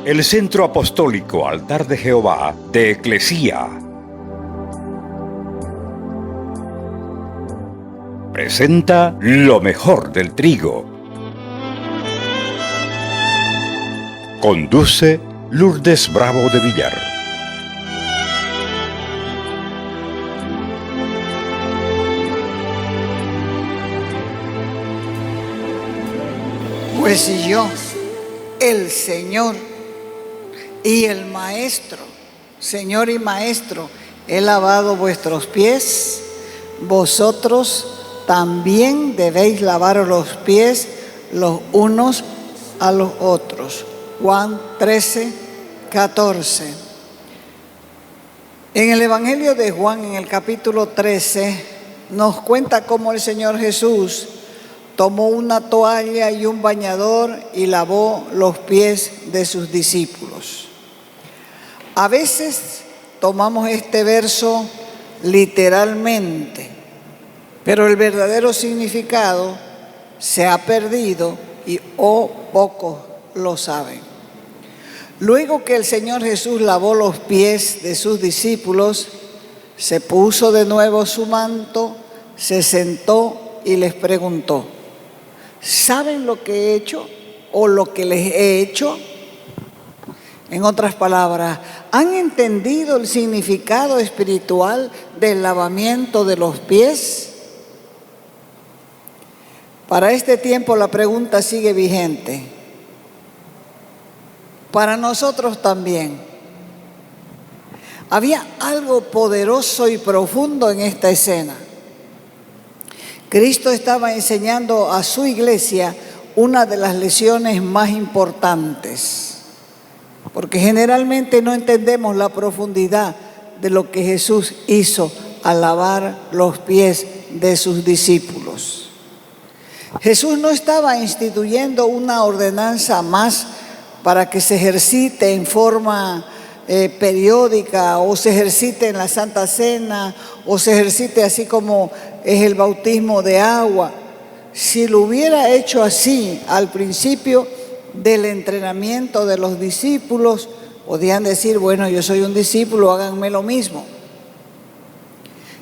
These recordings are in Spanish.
El Centro Apostólico Altar de Jehová de Eclesía presenta lo mejor del trigo. Conduce Lourdes Bravo de Villar. Pues si yo, el Señor y el Maestro, Señor y Maestro, he lavado vuestros pies, vosotros también debéis lavaros los pies los unos a los otros. Juan 13, 14. En el Evangelio de Juan, en el capítulo 13, nos cuenta cómo el Señor Jesús tomó una toalla y un bañador y lavó los pies de sus discípulos. A veces tomamos este verso literalmente, pero el verdadero significado se ha perdido y pocos lo saben. Luego que el Señor Jesús lavó los pies de sus discípulos, se puso de nuevo su manto, se sentó y les preguntó: ¿saben lo que he hecho o lo que les he hecho? En otras palabras, ¿han entendido el significado espiritual del lavamiento de los pies? Para este tiempo la pregunta sigue vigente. Para nosotros también. Había algo poderoso y profundo en esta escena. Cristo estaba enseñando a su iglesia una de las lecciones más importantes, porque generalmente no entendemos la profundidad de lo que Jesús hizo al lavar los pies de sus discípulos. Jesús no estaba instituyendo una ordenanza más para que se ejercite en forma periódica, o se ejercite en la Santa Cena, o se ejercite así como es el bautismo de agua. Si lo hubiera hecho así al principio del entrenamiento de los discípulos, podían decir: bueno, yo soy un discípulo, háganme lo mismo.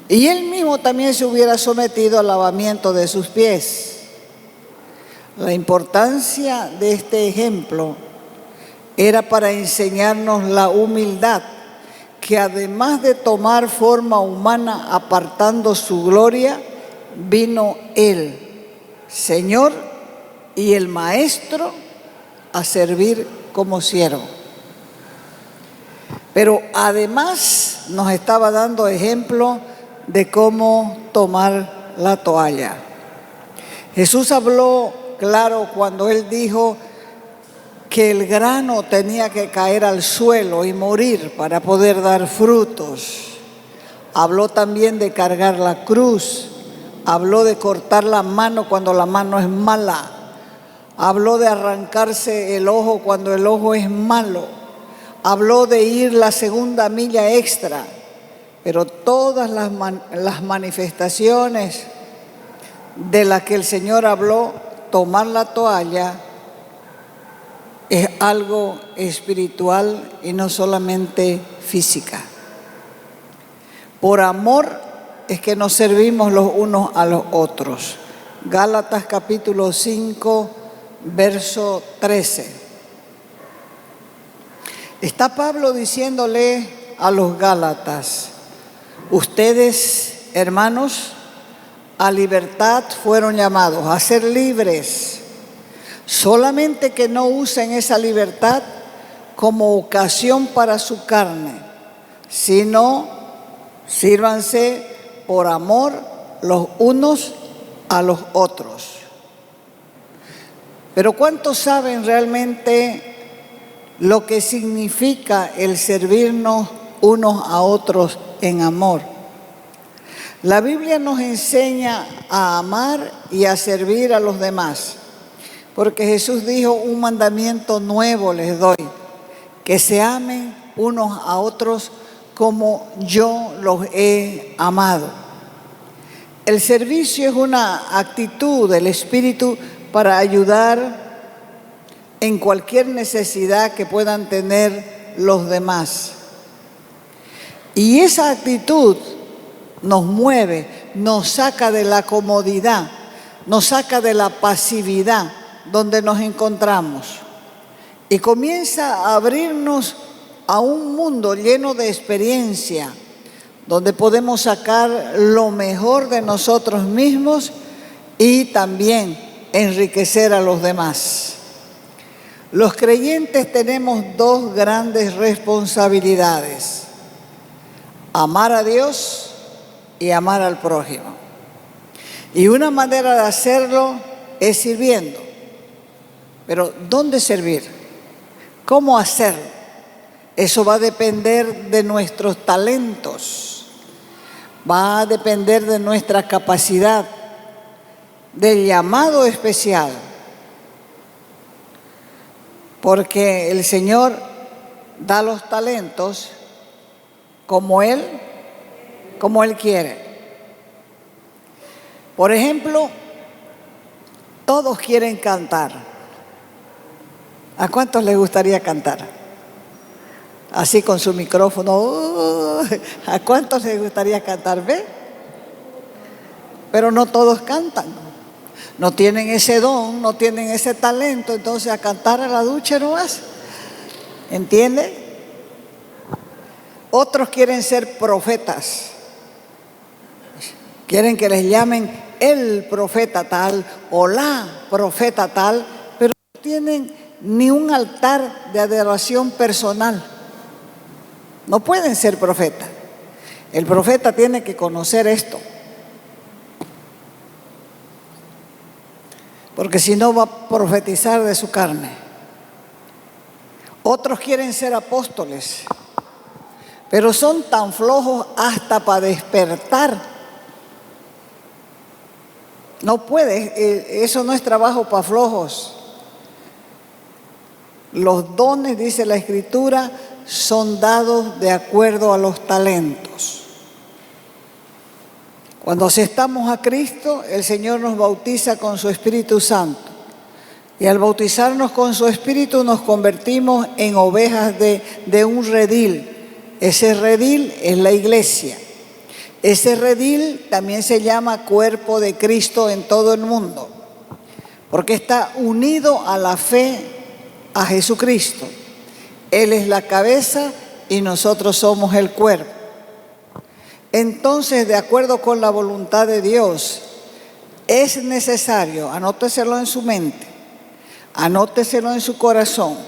Y él mismo también se hubiera sometido al lavamiento de sus pies. La importancia de este ejemplo era para enseñarnos la humildad, que además de tomar forma humana apartando su gloria, vino Él, Señor y el Maestro, a servir como siervo. Pero además nos estaba dando ejemplo de cómo tomar la toalla. Jesús habló claro cuando Él dijo que el grano tenía que caer al suelo y morir para poder dar frutos. Habló también de cargar la cruz. Habló de cortar la mano cuando la mano es mala. Habló de arrancarse el ojo cuando el ojo es malo. Habló de ir la segunda milla extra. Pero todas las manifestaciones de las que el Señor habló, tomar la toalla, es algo espiritual y no solamente física. Por amor es que nos servimos los unos a los otros. Gálatas capítulo 5, verso 13. Está Pablo diciéndole a los Gálatas: ustedes, hermanos, a libertad fueron llamados, a ser libres. Solamente que no usen esa libertad como ocasión para su carne, sino sírvanse por amor los unos a los otros. Pero ¿cuántos saben realmente lo que significa el servirnos unos a otros en amor? La Biblia nos enseña a amar y a servir a los demás. Porque Jesús dijo: un mandamiento nuevo les doy, que se amen unos a otros como yo los he amado. El servicio es una actitud del Espíritu para ayudar en cualquier necesidad que puedan tener los demás. Y esa actitud nos mueve, nos saca de la comodidad, nos saca de la pasividad donde nos encontramos y comienza a abrirnos a un mundo lleno de experiencia, donde podemos sacar lo mejor de nosotros mismos y también enriquecer a los demás. Los creyentes tenemos dos grandes responsabilidades: amar a Dios y amar al prójimo. Y una manera de hacerlo es sirviendo. Pero ¿dónde servir? ¿Cómo hacerlo? Eso va a depender de nuestros talentos, va a depender de nuestra capacidad, del llamado especial. Porque el Señor da los talentos como Él quiere. Por ejemplo, todos quieren cantar. ¿A cuántos les gustaría cantar? Así con su micrófono. ¿A cuántos les gustaría cantar? ¿Ve? Pero no todos cantan. No tienen ese don, no tienen ese talento, entonces a cantar a la ducha no vas. ¿Entiende? Otros quieren ser profetas. Quieren que les llamen el profeta tal o la profeta tal, pero no tienen ni un altar de adoración personal. No pueden ser profetas. El profeta tiene que conocer esto, porque si no va a profetizar de su carne. Otros quieren ser apóstoles, pero son tan flojos hasta para despertar. No puede, eso no es trabajo para flojos. Los dones, dice la Escritura, son dados de acuerdo a los talentos. Cuando aceptamos a Cristo, el Señor nos bautiza con su Espíritu Santo. Y al bautizarnos con su Espíritu nos convertimos en ovejas de un redil. Ese redil es la iglesia. Ese redil también se llama cuerpo de Cristo en todo el mundo, porque está unido a la fe a Jesucristo. Él es la cabeza y nosotros somos el cuerpo. Entonces, de acuerdo con la voluntad de Dios, es necesario, anóteselo en su mente, anóteselo en su corazón,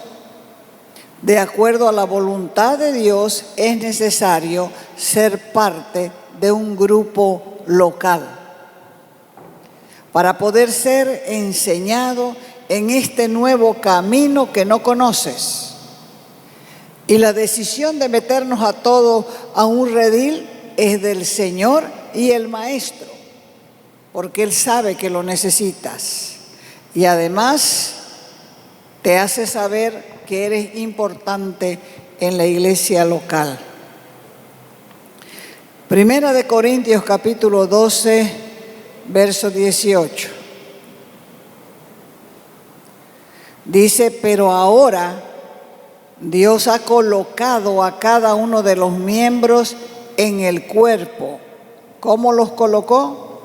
de acuerdo a la voluntad de Dios es necesario ser parte de un grupo local para poder ser enseñado en este nuevo camino que no conoces. Y la decisión de meternos a todos a un redil es del Señor y el Maestro, porque Él sabe que lo necesitas y además te hace saber que eres importante en la iglesia local. Primera de Corintios capítulo 12, verso 18. Dice, pero ahora Dios ha colocado a cada uno de los miembros en el cuerpo. ¿Cómo los colocó?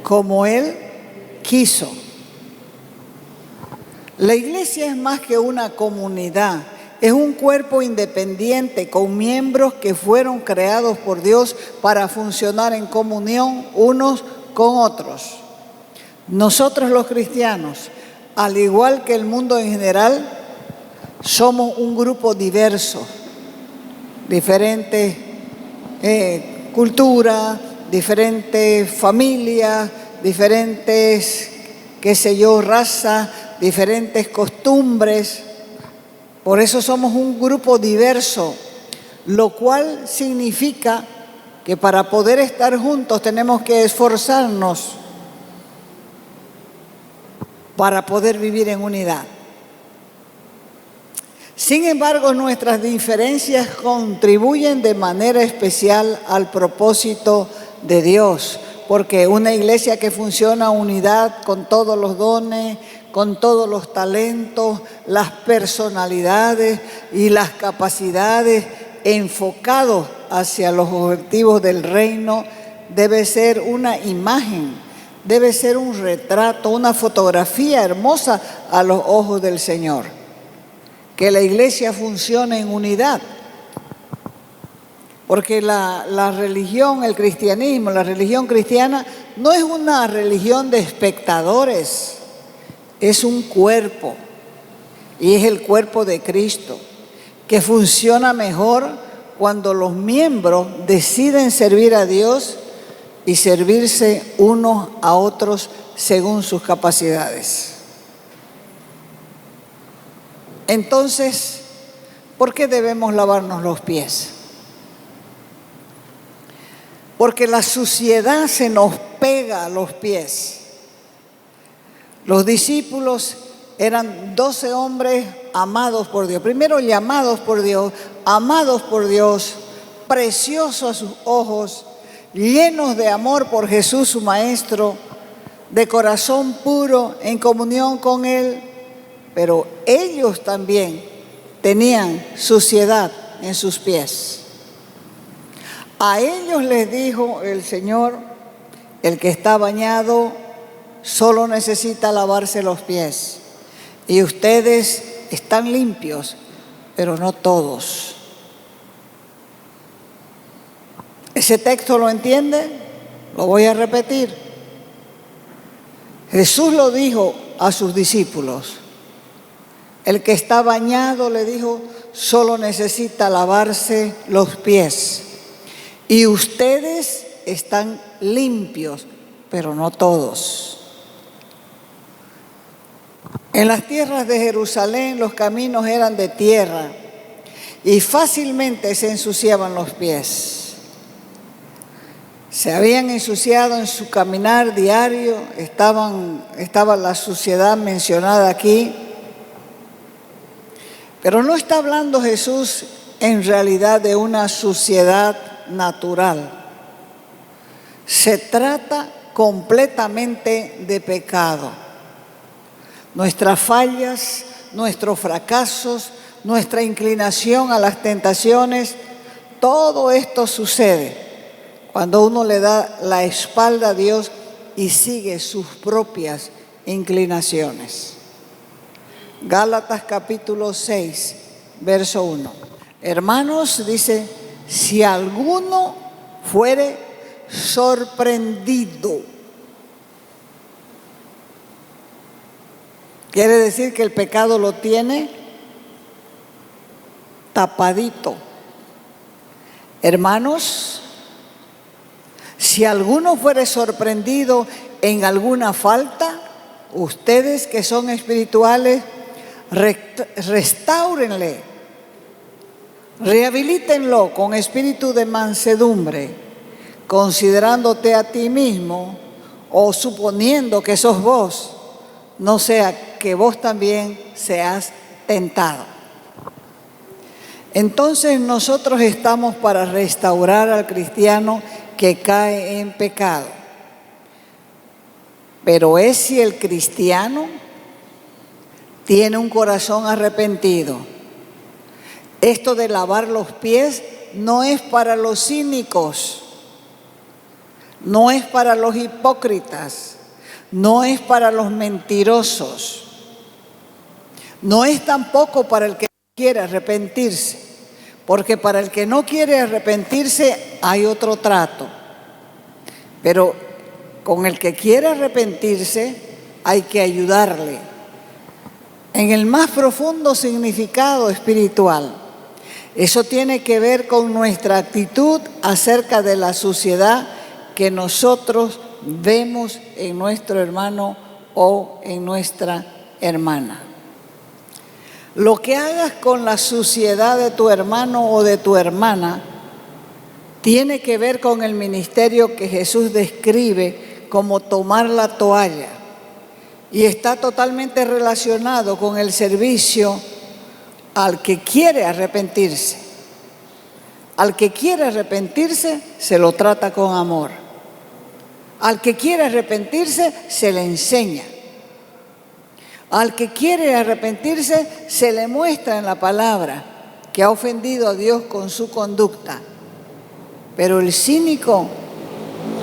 Como Él quiso. La iglesia es más que una comunidad, es un cuerpo independiente con miembros que fueron creados por Dios para funcionar en comunión unos con otros. Nosotros los cristianos, al igual que el mundo en general, somos un grupo diverso, diferentes culturas, diferentes familias, diferentes, razas, diferentes costumbres. Por eso somos un grupo diverso, lo cual significa que para poder estar juntos tenemos que esforzarnos para poder vivir en unidad. Sin embargo, nuestras diferencias contribuyen de manera especial al propósito de Dios, porque una iglesia que funciona unidad con todos los dones, con todos los talentos, las personalidades y las capacidades enfocados hacia los objetivos del reino, debe ser una imagen, debe ser un retrato, una fotografía hermosa a los ojos del Señor. Que la iglesia funcione en unidad. Porque la religión, el cristianismo, la religión cristiana no es una religión de espectadores, es un cuerpo, y es el cuerpo de Cristo, que funciona mejor cuando los miembros deciden servir a Dios y servirse unos a otros según sus capacidades. Entonces, ¿por qué debemos lavarnos los pies? Porque la suciedad se nos pega a los pies. Los discípulos eran 12 hombres amados por Dios. Primero llamados por Dios, amados por Dios, preciosos a sus ojos, llenos de amor por Jesús su Maestro, de corazón puro, en comunión con Él. Pero ellos también tenían suciedad en sus pies. A ellos les dijo el Señor: el que está bañado solo necesita lavarse los pies. Y ustedes están limpios, pero no todos. ¿Ese texto lo entiende? Lo voy a repetir. Jesús lo dijo a sus discípulos. El que está bañado, le dijo, solo necesita lavarse los pies. Y ustedes están limpios, pero no todos. En las tierras de Jerusalén los caminos eran de tierra y fácilmente se ensuciaban los pies. Se habían ensuciado en su caminar diario, estaba la suciedad mencionada aquí. Pero no está hablando Jesús en realidad de una suciedad natural. Se trata completamente de pecado. Nuestras fallas, nuestros fracasos, nuestra inclinación a las tentaciones, todo esto sucede cuando uno le da la espalda a Dios y sigue sus propias inclinaciones. Gálatas capítulo 6, verso 1. Hermanos, dice, si alguno fuere sorprendido, quiere decir que el pecado lo tiene tapadito. Hermanos, si alguno fuere sorprendido en alguna falta, ustedes que son espirituales, restáurenle, rehabilítenlo con espíritu de mansedumbre, considerándote a ti mismo o suponiendo que sos vos, no sea que vos también seas tentado. Entonces nosotros estamos para restaurar al cristiano que cae en pecado. Pero es si el cristiano tiene un corazón arrepentido. Esto de lavar los pies no es para los cínicos, no es para los hipócritas, no es para los mentirosos, no es tampoco para el que quiere arrepentirse, porque para el que no quiere arrepentirse hay otro trato. Pero con el que quiere arrepentirse hay que ayudarle en el más profundo significado espiritual. Eso tiene que ver con nuestra actitud acerca de la suciedad que nosotros vemos en nuestro hermano o en nuestra hermana. Lo que hagas con la suciedad de tu hermano o de tu hermana tiene que ver con el ministerio que Jesús describe como tomar la toalla. Y está totalmente relacionado con el servicio al que quiere arrepentirse. Al que quiere arrepentirse se lo trata con amor. Al que quiere arrepentirse se le enseña. Al que quiere arrepentirse, se le muestra en la palabra que ha ofendido a Dios con su conducta. Pero el cínico,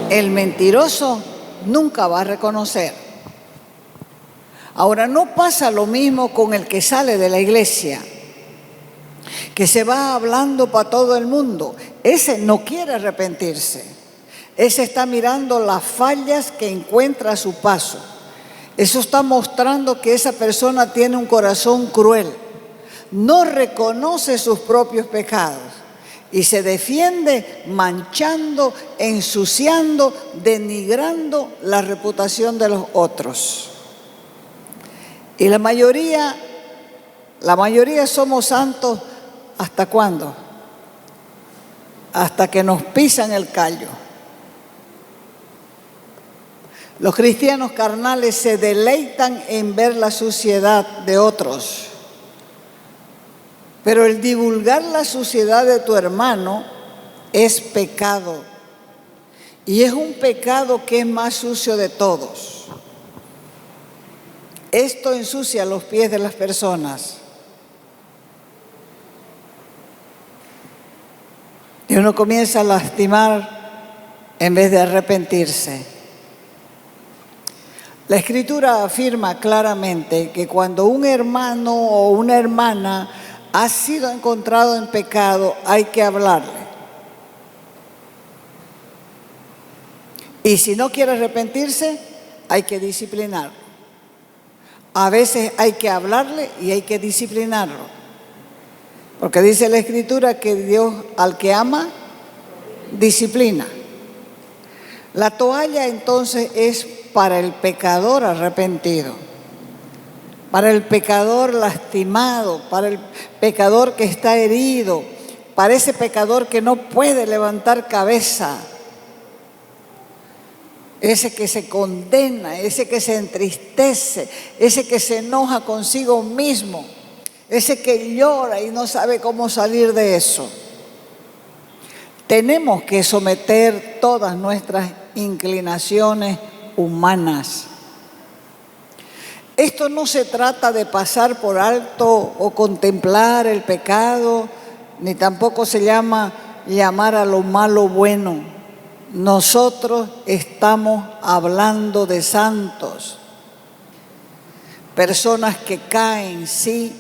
el mentiroso, nunca va a reconocer. Ahora, no pasa lo mismo con el que sale de la iglesia, que se va hablando para todo el mundo. Ese no quiere arrepentirse. Ese está mirando las fallas que encuentra a su paso. Eso está mostrando que esa persona tiene un corazón cruel. No reconoce sus propios pecados y se defiende manchando, ensuciando, denigrando la reputación de los otros. Y la mayoría somos santos, ¿hasta cuándo? Hasta que nos pisan el callo. Los cristianos carnales se deleitan en ver la suciedad de otros. Pero el divulgar la suciedad de tu hermano es pecado. Y es un pecado que es más sucio de todos. Esto ensucia los pies de las personas. Y uno comienza a lastimar en vez de arrepentirse. La Escritura afirma claramente que cuando un hermano o una hermana ha sido encontrado en pecado, hay que hablarle. Y si no quiere arrepentirse, hay que disciplinarlo. A veces hay que hablarle y hay que disciplinarlo. Porque dice la Escritura que Dios al que ama, disciplina. La toalla entonces es para el pecador arrepentido, para el pecador lastimado, para el pecador que está herido, para ese pecador que no puede levantar cabeza, ese que se condena, ese que se entristece, ese que se enoja consigo mismo, ese que llora y no sabe cómo salir de eso. Tenemos que someter todas nuestras inclinaciones humanas. Esto no se trata de pasar por alto o contemplar el pecado, ni tampoco se llama llamar a lo malo bueno. Nosotros estamos hablando de santos, personas que caen, sí,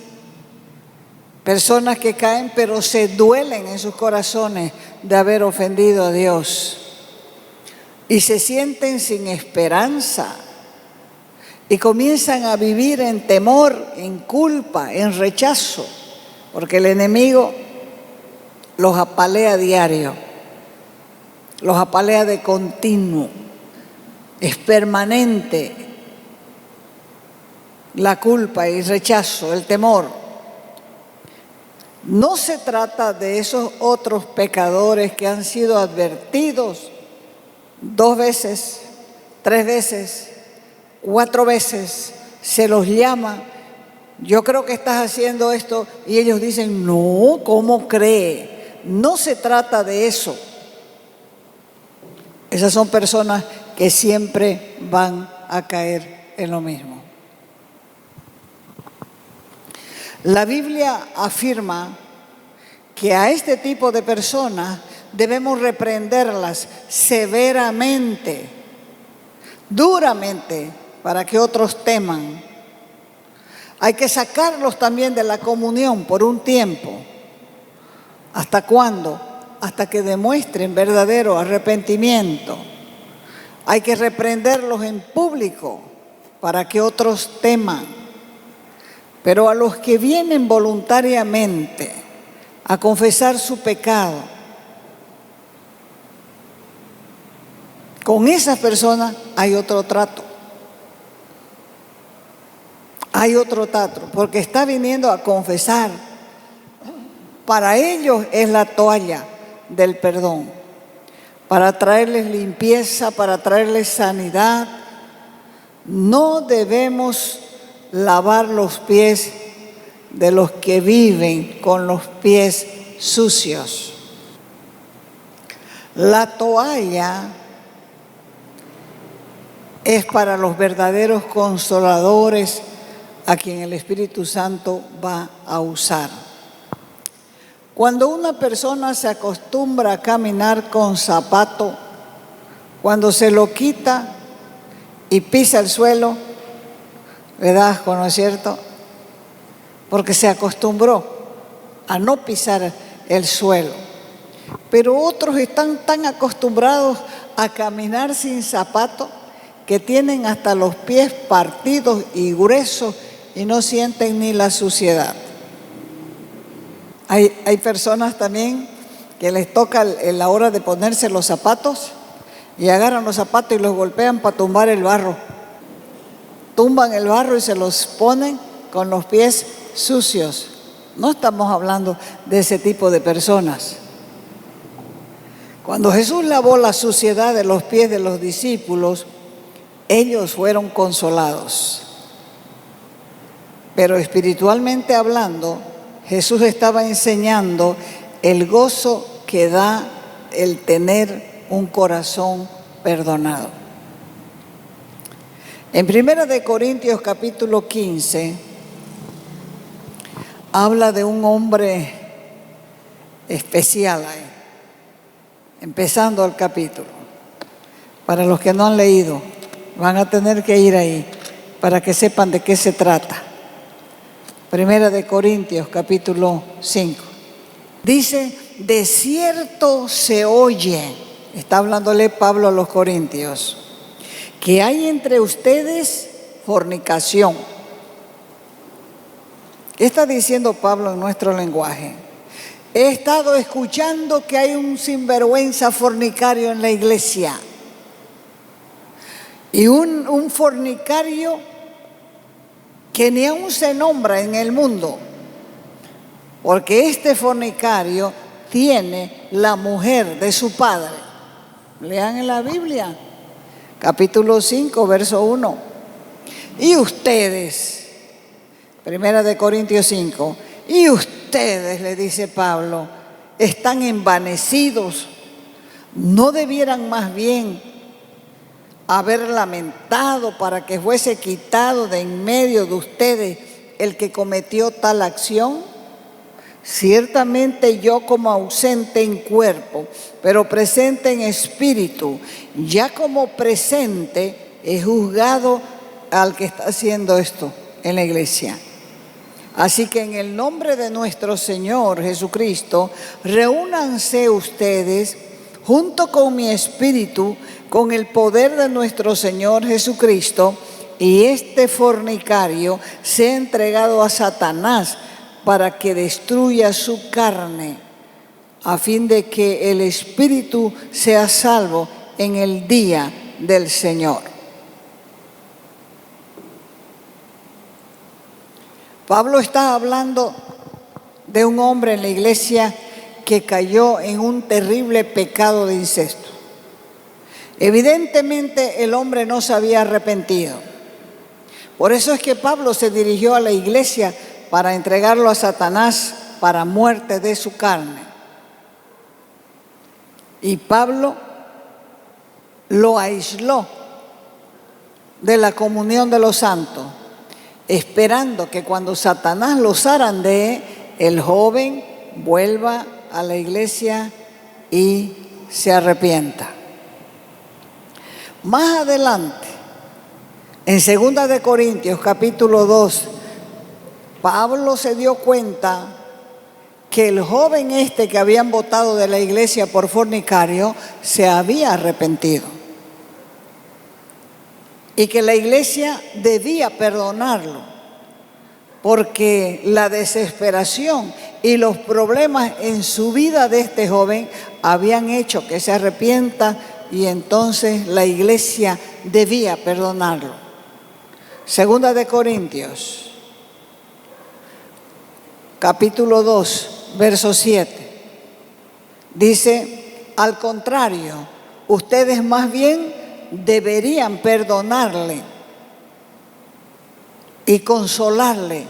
personas que caen, pero se duelen en sus corazones de haber ofendido a Dios y se sienten sin esperanza y comienzan a vivir en temor, en culpa, en rechazo, porque el enemigo los apalea a diario, los apalea de continuo, es permanente la culpa y el rechazo, el temor. No se trata de esos otros pecadores que han sido advertidos 2 veces, 3 veces, 4 veces, se los llama. Yo creo que estás haciendo esto y ellos dicen, no, ¿cómo cree? No se trata de eso. Esas son personas que siempre van a caer en lo mismo. La Biblia afirma que a este tipo de personas debemos reprenderlas severamente, duramente, para que otros teman. Hay que sacarlos también de la comunión por un tiempo. ¿Hasta cuándo? Hasta que demuestren verdadero arrepentimiento. Hay que reprenderlos en público para que otros teman. Pero a los que vienen voluntariamente a confesar su pecado, con esas personas hay otro trato. Hay otro trato, porque está viniendo a confesar. Para ellos es la toalla del perdón, para traerles limpieza, para traerles sanidad. No debemos lavar los pies de los que viven con los pies sucios. La toalla es para los verdaderos consoladores, a quien el Espíritu Santo va a usar. Cuando una persona se acostumbra a caminar con zapato, cuando se lo quita y pisa el suelo, le da asco, ¿no es cierto? Porque se acostumbró a no pisar el suelo. Pero otros están tan acostumbrados a caminar sin zapato que tienen hasta los pies partidos y gruesos y no sienten ni la suciedad. Hay personas también que les toca la hora de ponerse los zapatos y agarran los zapatos y los golpean para tumbar el barro. Tumban el barro y se los ponen con los pies sucios. No estamos hablando de ese tipo de personas. Cuando Jesús lavó la suciedad de los pies de los discípulos, ellos fueron consolados. Pero espiritualmente hablando, Jesús estaba enseñando el gozo que da el tener un corazón perdonado. En 1 Corintios capítulo 15, habla de un hombre especial ahí, empezando el capítulo. Para los que no han leído, van a tener que ir ahí para que sepan de qué se trata. 1 Corintios capítulo 5. Dice, de cierto se oye, está hablándole Pablo a los corintios, que hay entre ustedes fornicación. ¿Qué está diciendo Pablo en nuestro lenguaje? He estado escuchando que hay un sinvergüenza fornicario en la iglesia. Y un fornicario que ni aún se nombra en el mundo. Porque este fornicario tiene la mujer de su padre. Lean en la Biblia, capítulo 5, verso 1. Y ustedes, 1 Corintios 5, y ustedes, le dice Pablo, están envanecidos. ¿No debieran más bien haber lamentado para que fuese quitado de en medio de ustedes el que cometió tal acción? Ciertamente yo, como ausente en cuerpo, pero presente en espíritu, ya como presente he juzgado al que está haciendo esto en la iglesia. Así que en el nombre de nuestro Señor Jesucristo, reúnanse ustedes junto con mi espíritu, con el poder de nuestro Señor Jesucristo, y este fornicario sea entregado a Satanás para que destruya su carne, a fin de que el espíritu sea salvo en el día del Señor. Pablo está hablando de un hombre en la iglesia que cayó en un terrible pecado de incesto. Evidentemente el hombre no se había arrepentido. Por eso es que Pablo se dirigió a la iglesia para entregarlo a Satanás para muerte de su carne. Y Pablo lo aisló de la comunión de los santos, esperando que cuando Satanás lo zarandee, el joven vuelva a la iglesia y se arrepienta. Más adelante, en 2 Corintios capítulo 2, Pablo se dio cuenta que el joven que habían botado de la iglesia por fornicario se había arrepentido y que la iglesia debía perdonarlo, porque la desesperación y los problemas en su vida de este joven habían hecho que se arrepienta, y entonces la iglesia debía perdonarlo. 2 Corintios capítulo 2, verso 7, dice, al contrario, ustedes más bien deberían perdonarle y consolarle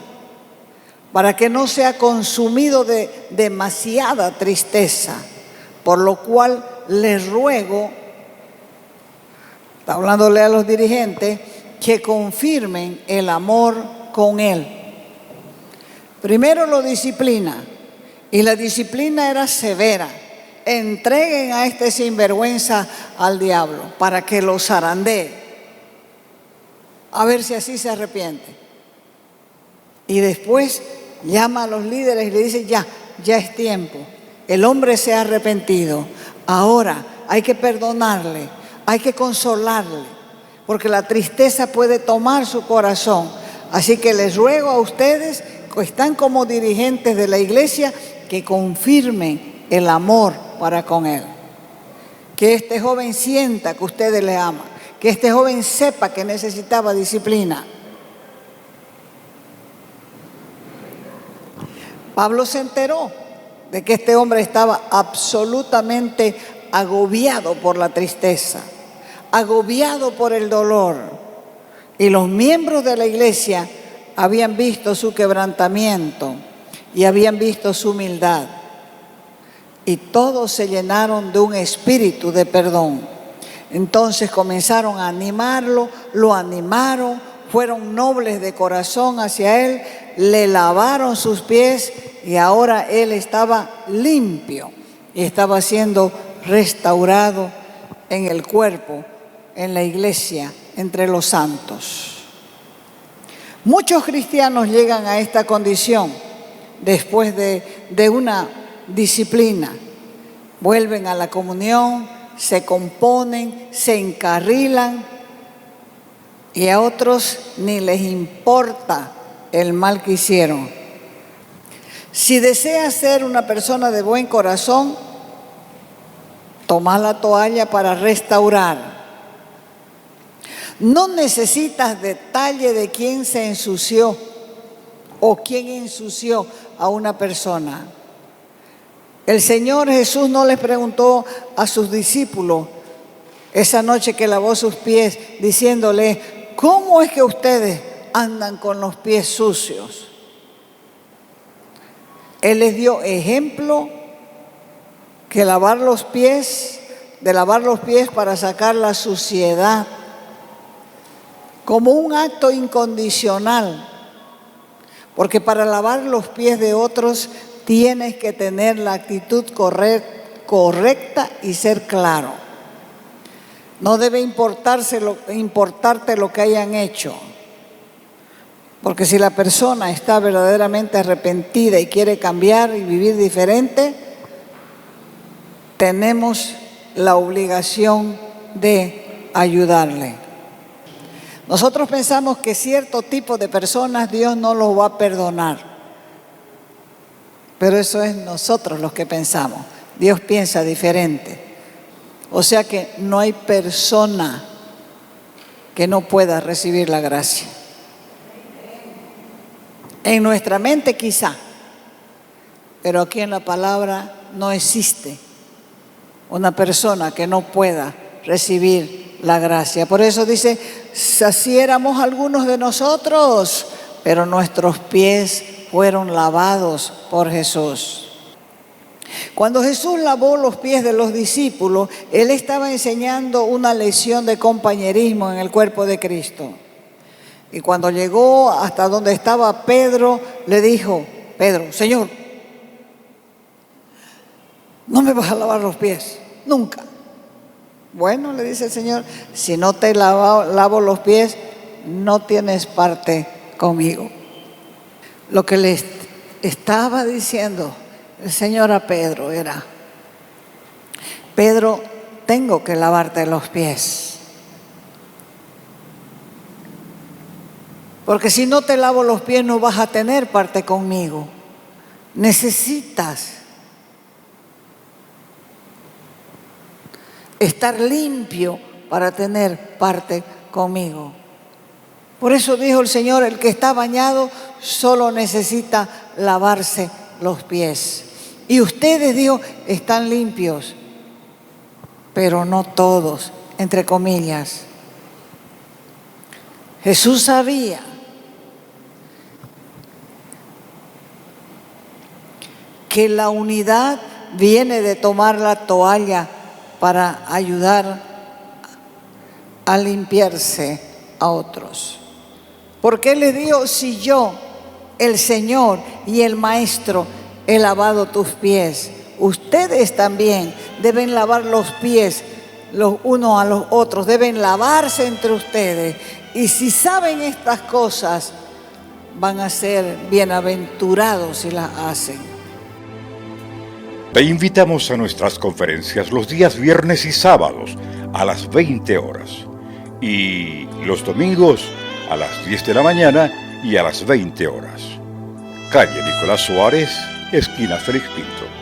para que no sea consumido de demasiada tristeza, por lo cual les ruego, está hablándole a los dirigentes, que confirmen el amor con él. Primero lo disciplina, y la disciplina era severa. Entreguen a este sinvergüenza al diablo para que lo zarandee, a ver si así se arrepiente. Y después llama a los líderes y le dice, ya es tiempo. El hombre se ha arrepentido. Ahora hay que perdonarle, hay que consolarle, porque la tristeza puede tomar su corazón. Así que les ruego a ustedes, que están como dirigentes de la iglesia, que confirmen el amor para con él. Que este joven sienta que ustedes le aman, que este joven sepa que necesitaba disciplina. Pablo se enteró de que este hombre estaba absolutamente agobiado por la tristeza, agobiado por el dolor. Y los miembros de la iglesia habían visto su quebrantamiento y habían visto su humildad. Y todos se llenaron de un espíritu de perdón. Entonces comenzaron a animarlo, lo animaron, fueron nobles de corazón hacia él, le lavaron sus pies y ahora él estaba limpio y estaba siendo restaurado en el cuerpo, en la iglesia, entre los santos. Muchos cristianos llegan a esta condición después de una disciplina. Vuelven a la comunión, se componen, se encarrilan, y a otros ni les importa el mal que hicieron. Si deseas ser una persona de buen corazón, toma la toalla para restaurar. No necesitas detalle de quién se ensució o quién ensució a una persona. El Señor Jesús no les preguntó a sus discípulos esa noche que lavó sus pies, diciéndole, ¿cómo es que ustedes andan con los pies sucios? Él les dio ejemplo que de lavar los pies para sacar la suciedad, como un acto incondicional, porque para lavar los pies de otros tienes que tener la actitud correcta y ser claro. No debe importarte lo que hayan hecho, porque si la persona está verdaderamente arrepentida y quiere cambiar y vivir diferente, tenemos la obligación de ayudarle. Nosotros pensamos que cierto tipo de personas Dios no los va a perdonar, pero eso es nosotros los que pensamos. Dios piensa diferente. O sea que no hay persona que no pueda recibir la gracia. En nuestra mente quizá, pero aquí en la palabra no existe una persona que no pueda recibir la gracia. Por eso dice, así éramos algunos de nosotros, pero nuestros pies fueron lavados por Jesús. Cuando Jesús lavó los pies de los discípulos, Él estaba enseñando una lección de compañerismo en el cuerpo de Cristo. Y cuando llegó hasta donde estaba Pedro, le dijo, Pedro, Señor, no me vas a lavar los pies, nunca. Bueno, le dice el Señor, si no te lavo los pies, no tienes parte conmigo. Lo que le estaba diciendo el Señor a Pedro era, Pedro, tengo que lavarte los pies. Porque si no te lavo los pies no vas a tener parte conmigo. Necesitas estar limpio para tener parte conmigo. Por eso dijo el Señor, el que está bañado solo necesita lavarse los pies. Y ustedes, dijo, están limpios, pero no todos, entre comillas. Jesús sabía que la unidad viene de tomar la toalla para ayudar a limpiarse a otros. Porque Él les dijo, si yo, el Señor y el Maestro, he lavado tus pies, ustedes también deben lavar los pies los unos a los otros, deben lavarse entre ustedes. Y si saben estas cosas, van a ser bienaventurados si las hacen. Te invitamos a nuestras conferencias los días viernes y sábados a las 20 horas y los domingos a las 10 de la mañana y a las 20 horas. Calle Nicolás Suárez, esquina Félix Pinto.